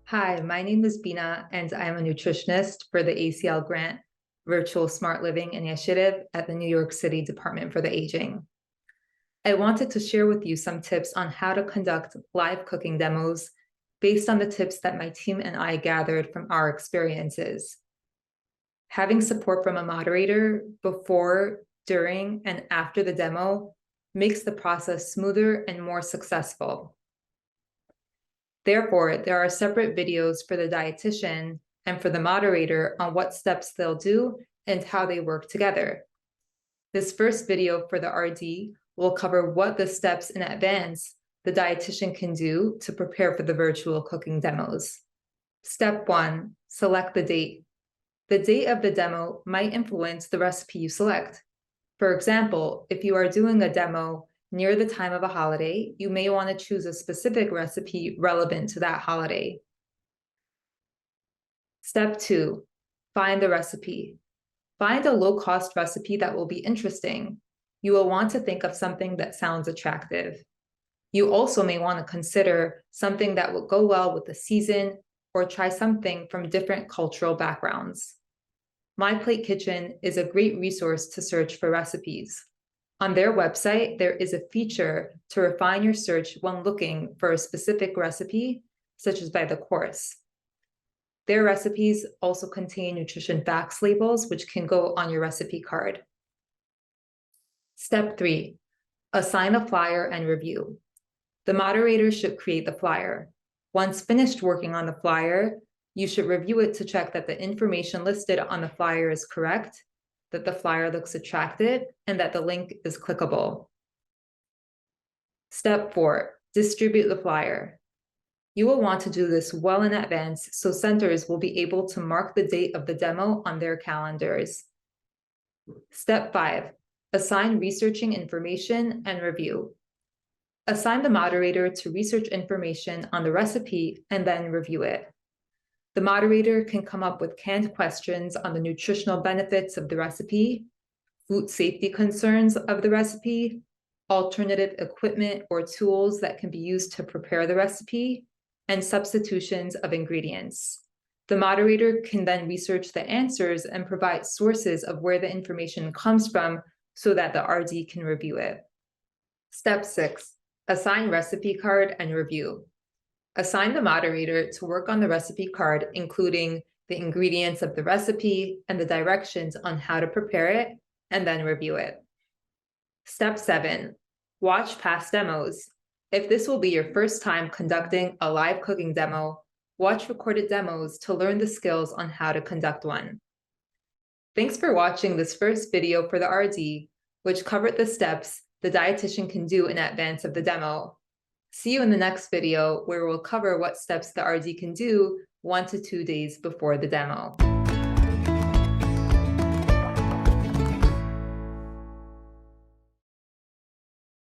Hi, my name is Bina, and I'm a nutritionist for the ACL Grant Virtual Smart Living Initiative at the New York City Department for the Aging. I wanted to share with you some tips on how to conduct live cooking demos based on the tips that my team and I gathered from our experiences. Having support from a moderator before, during, and after the demo makes the process smoother and more successful. Therefore, there are separate videos for the dietitian and for the moderator on what steps they'll do and how they work together. This first video for the RD will cover what the steps in advance the dietitian can do to prepare for the virtual cooking demos. Step 1, select the date. The date of the demo might influence the recipe you select. For example, if you are doing a demo near the time of a holiday, you may want to choose a specific recipe relevant to that holiday. Step 2, find the recipe. Find a low-cost recipe that will be interesting. You will want to think of something that sounds attractive. You also may want to consider something that will go well with the season or try something from different cultural backgrounds. My Plate Kitchen is a great resource to search for recipes. On their website, there is a feature to refine your search when looking for a specific recipe, such as by the course. Their recipes also contain nutrition facts labels, which can go on your recipe card. Step 3, assign a flyer and review. The moderator should create the flyer. Once finished working on the flyer, you should review it to check that the information listed on the flyer is correct, that the flyer looks attractive, and that the link is clickable. Step 4, distribute the flyer. You will want to do this well in advance so centers will be able to mark the date of the demo on their calendars. Step 5, assign researching information and review. Assign the moderator to research information on the recipe and then review it. The moderator can come up with canned questions on the nutritional benefits of the recipe, food safety concerns of the recipe, alternative equipment or tools that can be used to prepare the recipe, and substitutions of ingredients. The moderator can then research the answers and provide sources of where the information comes from so that the RD can review it. Step 6, assign recipe card and review. Assign the moderator to work on the recipe card, including the ingredients of the recipe and the directions on how to prepare it, and then review it. Step 7, watch past demos. If this will be your first time conducting a live cooking demo, watch recorded demos to learn the skills on how to conduct one. Thanks for watching this first video for the RD, which covered the steps the dietitian can do in advance of the demo. See you in the next video where we'll cover what steps the RD can do 1 to 2 days before the demo.